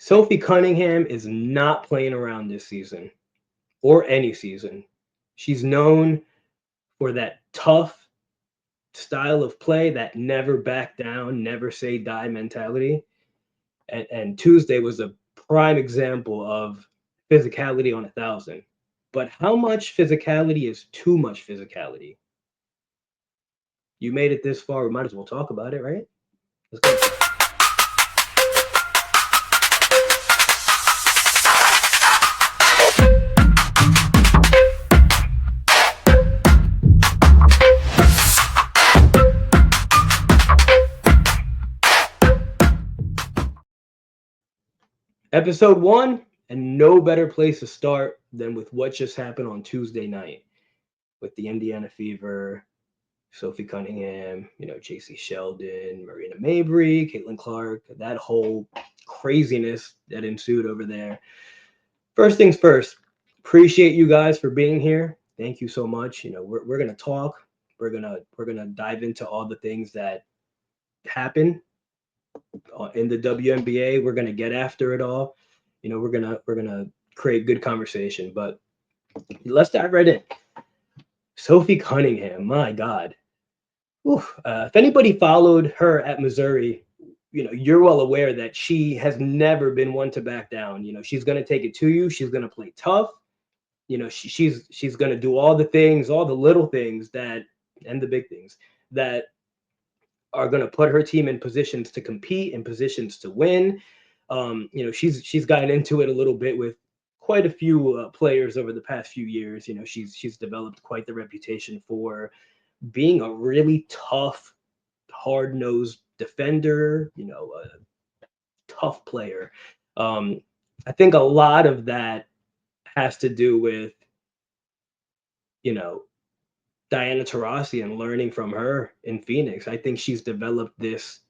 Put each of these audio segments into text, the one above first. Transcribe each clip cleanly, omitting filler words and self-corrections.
Sophie Cunningham is not playing around this season or any season. She's known for that tough style of play, that never back down, never say die mentality. And Tuesday was a prime example of physicality on 1,000. But how much physicality is too much physicality? You made it this far, we might as well talk about it, right? Let's go. Episode one, and no better place to start than with what just happened on Tuesday night with the Indiana Fever, Sophie Cunningham, JC Sheldon, Marina Mabry, Caitlin Clark, that whole craziness that ensued over there. First things first, appreciate you guys for being here. Thank you so much. We're gonna talk. We're gonna dive into all the things that happen in the WNBA. We're gonna get after it all. We're gonna create good conversation. But let's dive right in. Sophie Cunningham, my God. If anybody followed her at Missouri, you're well aware that she has never been one to back down. She's going to take it to you. She's going to play tough. She's going to do all the things, all the little things that, and the big things that are going to put her team in positions to compete, in positions to win. She's gotten into it a little bit with quite a few players over the past few years. She's developed quite the reputation for being a really tough, hard-nosed defender, a tough player. I think a lot of that has to do with, you know, Diana Taurasi and learning from her in Phoenix. I think she's developed this,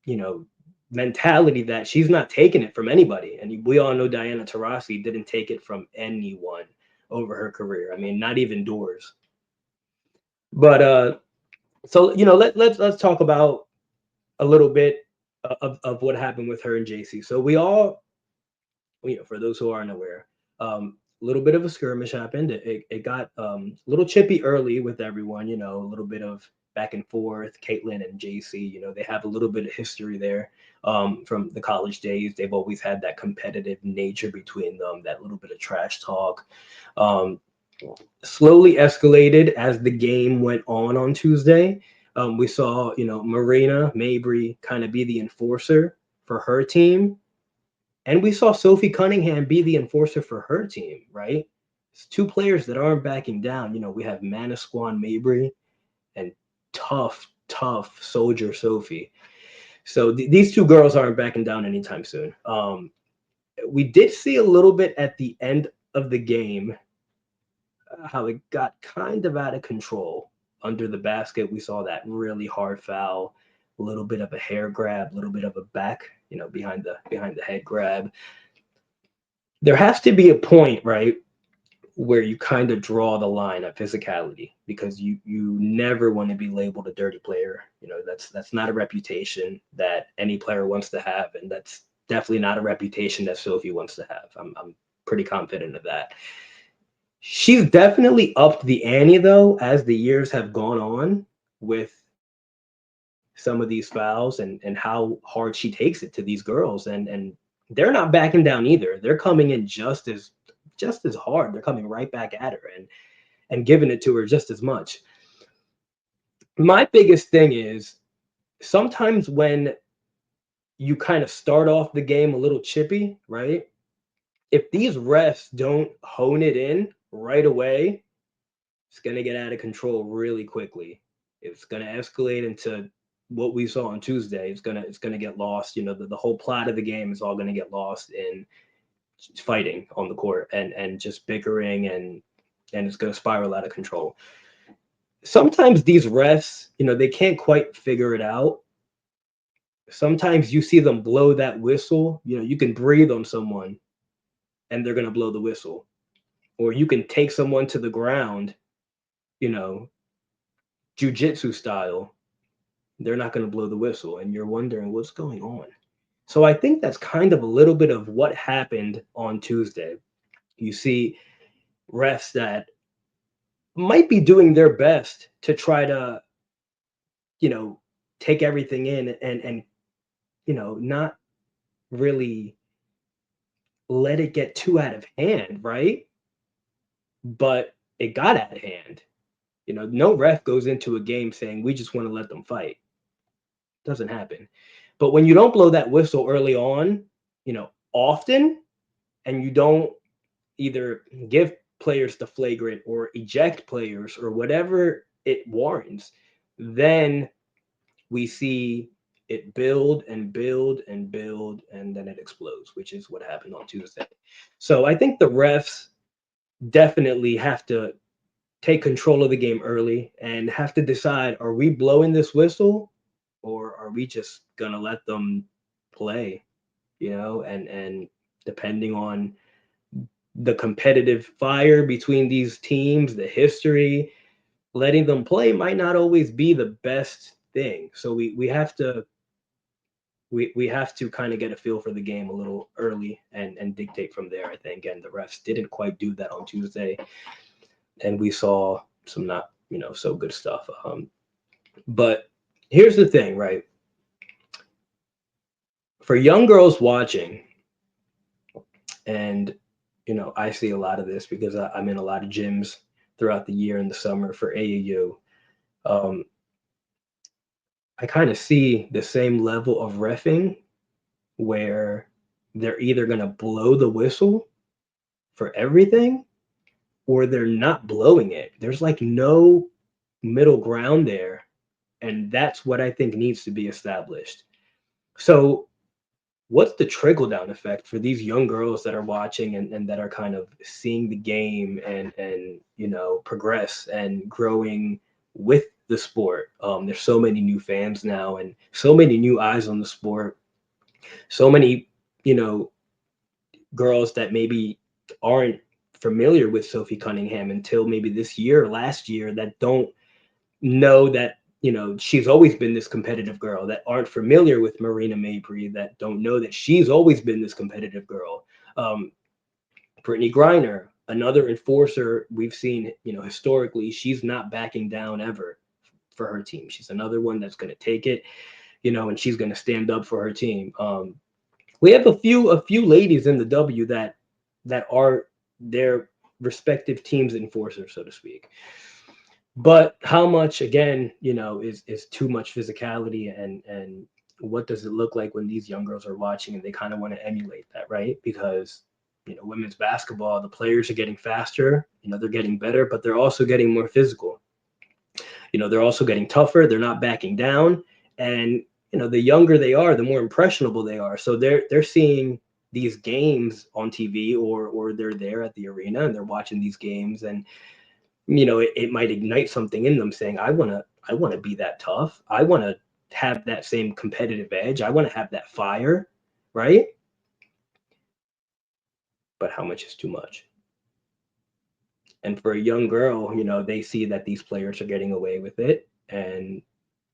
you know, mentality that she's not taking it from anybody. And we all know Diana Taurasi didn't take it from anyone over her career. I mean, not even Doors. But so let's talk about a little bit of what happened with her and JC. So we all, for those who aren't aware, a little bit of a skirmish happened. It got a little chippy early with everyone. A little bit of back and forth. Caitlin and JC, they have a little bit of history there from the college days. They've always had that competitive nature between them. That little bit of trash talk. Um, Slowly escalated as the game went on Tuesday. We saw, Marina Mabry kind of be the enforcer for her team. And we saw Sophie Cunningham be the enforcer for her team, right? It's two players that aren't backing down. We have Manasquan Mabry and tough soldier Sophie. So these two girls aren't backing down anytime soon. We did see a little bit at the end of the game how it got kind of out of control under the basket. We saw that really hard foul, a little bit of a hair grab, a little bit of a back, behind the head grab. There has to be a point, right, where you kind of draw the line at physicality because you never want to be labeled a dirty player. That's not a reputation that any player wants to have, and that's definitely not a reputation that Sophie wants to have. I'm pretty confident of that. She's definitely upped the ante though as the years have gone on with some of these fouls and how hard she takes it to these girls, and they're not backing down either. They're coming in just as hard. They're coming right back at her and giving it to her just as much. My biggest thing is sometimes when you kind of start off the game a little chippy, right? If these refs don't hone it in right away, it's going to get out of control really quickly. It's going to escalate into what we saw on Tuesday. It's going to get lost. The whole plot of the game is all going to get lost in fighting on the court and just bickering, and it's going to spiral out of control. Sometimes these refs, they can't quite figure it out. Sometimes you see them blow that whistle. You can breathe on someone and they're going to blow the whistle. Or you can take someone to the ground, you know, jujitsu style. They're not going to blow the whistle. And you're wondering what's going on. So I think that's kind of a little bit of what happened on Tuesday. You see refs that might be doing their best to try to, you know, take everything in and not really let it get too out of hand, right? But it got out of hand. No ref goes into a game saying we just want to let them fight. Doesn't happen. But when you don't blow that whistle early on, often, and you don't either give players the flagrant or eject players or whatever it warrants, then we see it build and build and build, and then it explodes, which is what happened on Tuesday. So I think the refs definitely have to take control of the game early and have to decide, are we blowing this whistle or are we just gonna let them play? And depending on the competitive fire between these teams, the history, letting them play might not always be the best thing. So we have to kind of get a feel for the game a little early and dictate from there, I think. And the refs didn't quite do that on Tuesday, and we saw some not so good stuff. But here's the thing, right? For young girls watching, and I see a lot of this because I'm in a lot of gyms throughout the year in the summer for AAU. Um, I kind of see the same level of reffing where they're either going to blow the whistle for everything or they're not blowing it. There's like no middle ground there. And that's what I think needs to be established. So, what's the trickle down effect for these young girls that are watching and that are kind of seeing the game and progress and growing with the sport? There's so many new fans now and so many new eyes on the sport. So many, you know, girls that maybe aren't familiar with Sophie Cunningham until maybe this year or last year that don't know that she's always been this competitive girl, that aren't familiar with Marina Mabry, that don't know that she's always been this competitive girl. um, Brittney Griner, another enforcer we've seen, historically, she's not backing down ever for her team. She's another one that's going to take it, and she's going to stand up for her team. We have a few ladies in the W that are their respective teams enforcers, so to speak. But how much, again, is too much physicality, and what does it look like when these young girls are watching and they kind of want to emulate that, right? Because women's basketball, the players are getting faster, they're getting better, but they're also getting more physical. They're also getting tougher. They're not backing down, and the younger they are, the more impressionable they are. So they're seeing these games on TV, or they're there at the arena and they're watching these games, and it might ignite something in them saying, I want to be that tough. I want to have that same competitive edge. I want to have that fire, right? But how much is too much? And for a young girl, they see that these players are getting away with it, and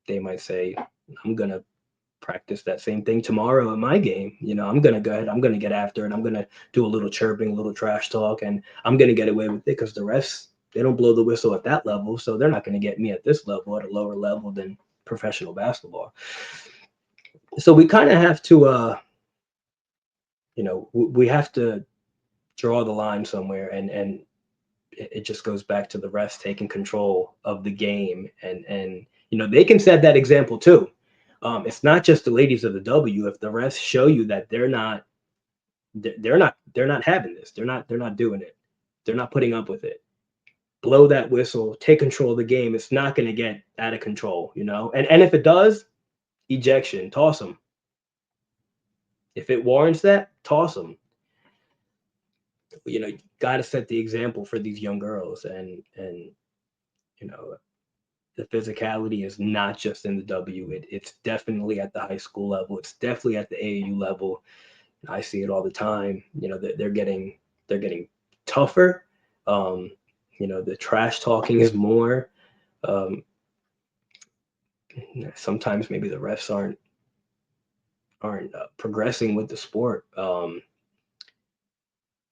they might say, I'm going to practice that same thing tomorrow in my game. I'm going to go ahead, I'm going to get after it. I'm going to do a little chirping, a little trash talk, and I'm going to get away with it because the refs, they don't blow the whistle at that level. So they're not going to get me at this level, at a lower level than professional basketball. So we kind of have to, we have to draw the line somewhere, and it just goes back to the refs taking control of the game, and they can set that example too. It's not just the ladies of the W. If the refs show you that they're not having this, they're not doing it, they're not putting up with it, blow that whistle, take control of the game. It's not going to get out of control, and if it does, ejection, toss them. If it warrants that, toss them. You got to set the example for these young girls, and you know the physicality is not just in the W. It's definitely at the high school level. It's definitely at the AAU level. I see it all the time. They're getting tougher. Um, the trash talking is more. Um, Sometimes maybe the refs progressing with the sport.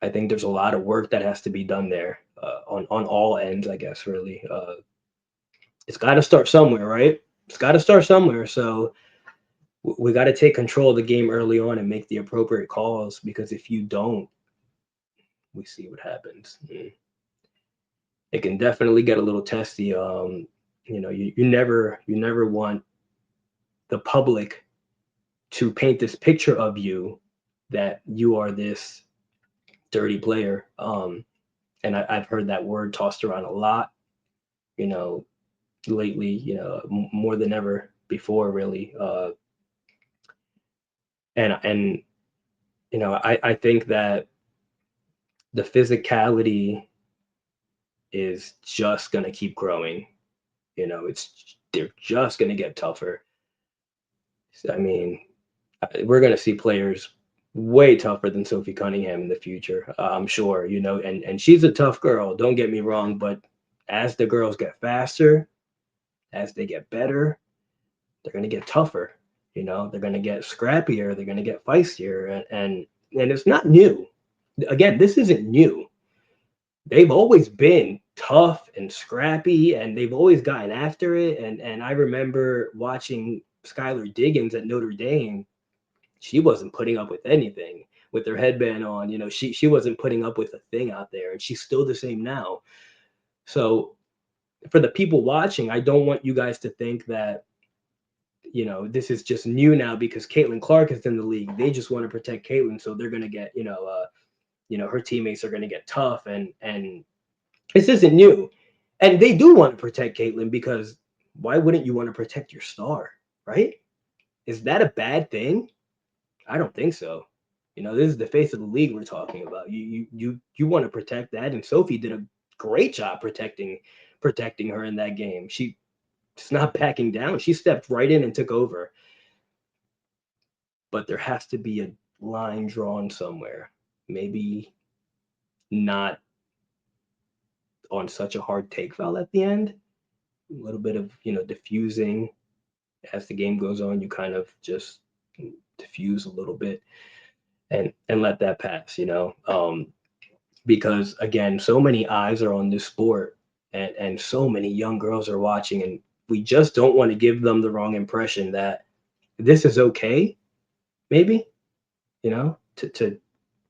I think there's a lot of work that has to be done there on all ends, I guess. Really, it's got to start somewhere, right? It's got to start somewhere. So we got to take control of the game early on and make the appropriate calls, because if you don't, we see what happens. It can definitely get a little testy. You never want the public to paint this picture of you that you are this dirty player. And I've heard that word tossed around a lot, you know, lately, more than ever before, really. And I think that the physicality is just gonna keep growing. They're just gonna get tougher. I mean, we're gonna see players way tougher than Sophie Cunningham in the future. I'm sure, and she's a tough girl. Don't get me wrong, but as the girls get faster, as they get better, they're gonna get tougher. They're gonna get scrappier. They're gonna get feistier, and it's not new. Again, this isn't new. They've always been tough and scrappy, and they've always gotten after it. And I remember watching Skylar Diggins at Notre Dame. She wasn't putting up with anything with her headband on. She wasn't putting up with a thing out there, and she's still the same now. So for the people watching, I don't want you guys to think that this is just new now because Caitlin Clark is in the league. They just want to protect Caitlin, so they're gonna get her teammates are gonna get tough, and this isn't new. And they do want to protect Caitlin, because why wouldn't you want to protect your star, right? Is that a bad thing? I don't think so. This is the face of the league we're talking about. You want to protect that, and Sophie did a great job protecting her in that game. She's not backing down. She stepped right in and took over. But there has to be a line drawn somewhere. Maybe not on such a hard take foul at the end. A little bit of diffusing as the game goes on. You kind of just diffuse a little bit and let that pass. Because again, so many eyes are on this sport, and so many young girls are watching, and we just don't want to give them the wrong impression that this is okay. Maybe to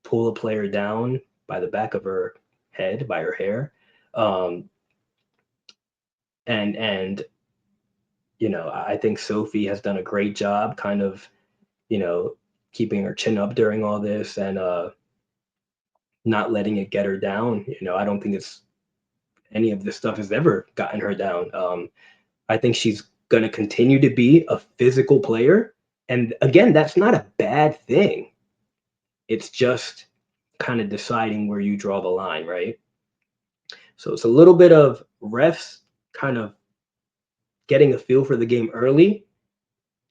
pull a player down by the back of her head, by her hair. And I think Sophie has done a great job kind of, keeping her chin up during all this, and not letting it get her down. I don't think it's any of this stuff has ever gotten her down. I think she's going to continue to be a physical player. And again, that's not a bad thing. It's just kind of deciding where you draw the line, right? So it's a little bit of refs kind of getting a feel for the game early,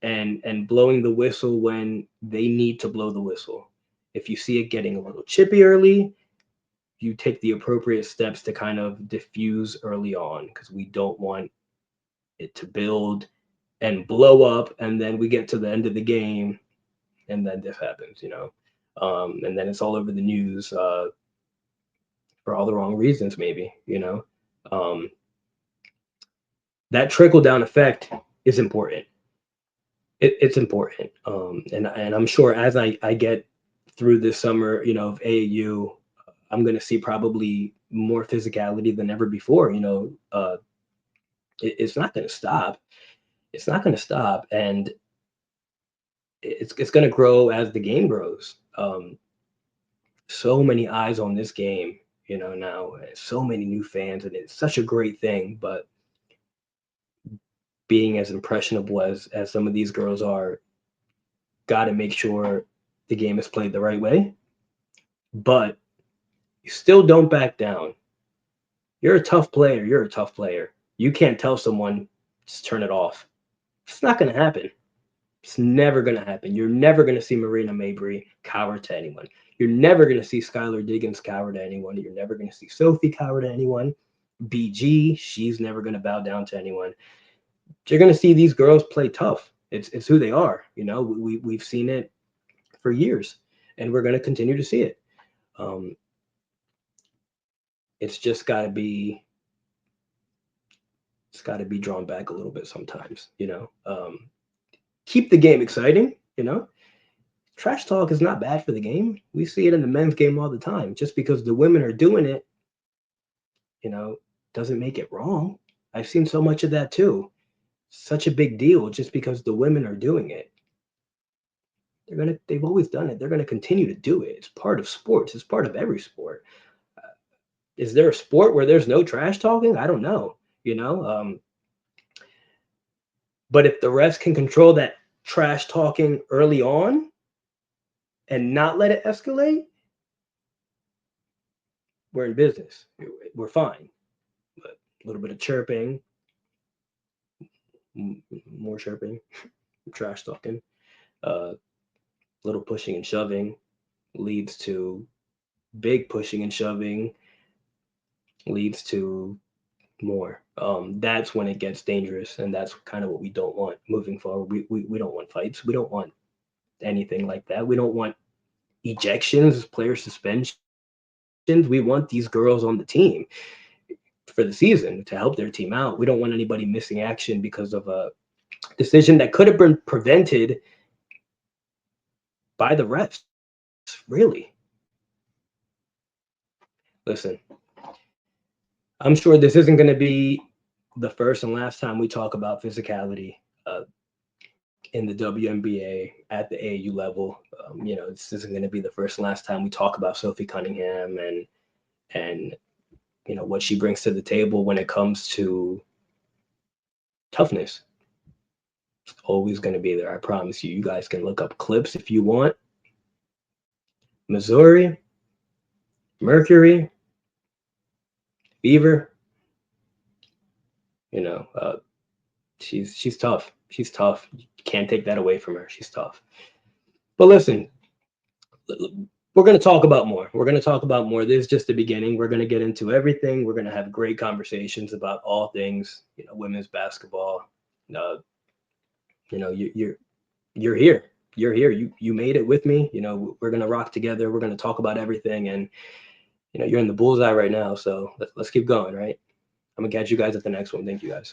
and blowing the whistle when they need to blow the whistle. If you see it getting a little chippy early, you take the appropriate steps to kind of diffuse early on, because we don't want it to build and blow up, and then we get to the end of the game and then this happens, and then it's all over the news for all the wrong reasons, maybe. That trickle down effect is important. It's important, and I'm sure as I get through this summer, of AAU, I'm going to see probably more physicality than ever before. It's not going to stop. It's not going to stop, and it's going to grow as the game grows. So many eyes on this game, now, so many new fans, and it's such a great thing. But being as impressionable as some of these girls are, got to make sure the game is played the right way. But you still don't back down. You're a tough player. You're a tough player. You can't tell someone, just turn it off. It's not going to happen. It's never going to happen. You're never going to see Marina Mabry cower to anyone. You're never going to see Skylar Diggins cower to anyone. You're never going to see Sophie cower to anyone. BG, she's never going to bow down to anyone. You're going to see these girls play tough. It's who they are. We've seen it for years, and we're going to continue to see it. Um, it's just got to be drawn back a little bit sometimes. Keep the game exciting. Trash talk is not bad for the game. We see it in the men's game all the time. Just because the women are doing it, doesn't make it wrong. I've seen so much of that too. Such a big deal just because the women are doing it. They've always done it. They're gonna continue to do it. It's part of sports. It's part of every sport. Is there a sport where there's no trash talking? I don't know. But if the refs can control that trash talking early on and not let it escalate, we're in business. We're fine. But a little bit of chirping, more chirping, trash talking, little pushing and shoving leads to big pushing and shoving, leads to more. That's when it gets dangerous, and that's kind of what we don't want moving forward. We don't want fights. We don't want anything like that. We don't want ejections, player suspensions. We want these girls on the team for the season to help their team out. We don't want anybody missing action because of a decision that could have been prevented by the refs. Really. Listen, I'm sure this isn't going to be the first and last time we talk about physicality in the WNBA at the AAU level. This isn't going to be the first and last time we talk about Sophie Cunningham and what she brings to the table when it comes to toughness. It's always going to be there. I promise you. You guys can look up clips if you want. Missouri, Mercury, Fever. She's tough. She's tough. You can't take that away from her. She's tough. But listen, we're going to talk about more. We're going to talk about more. This is just the beginning. We're going to get into everything. We're going to have great conversations about all things, women's basketball. You're here. You're here. You made it with me. We're going to rock together. We're going to talk about everything. And, you're in the bullseye right now. So let's keep going, right? I'm going to catch you guys at the next one. Thank you, guys.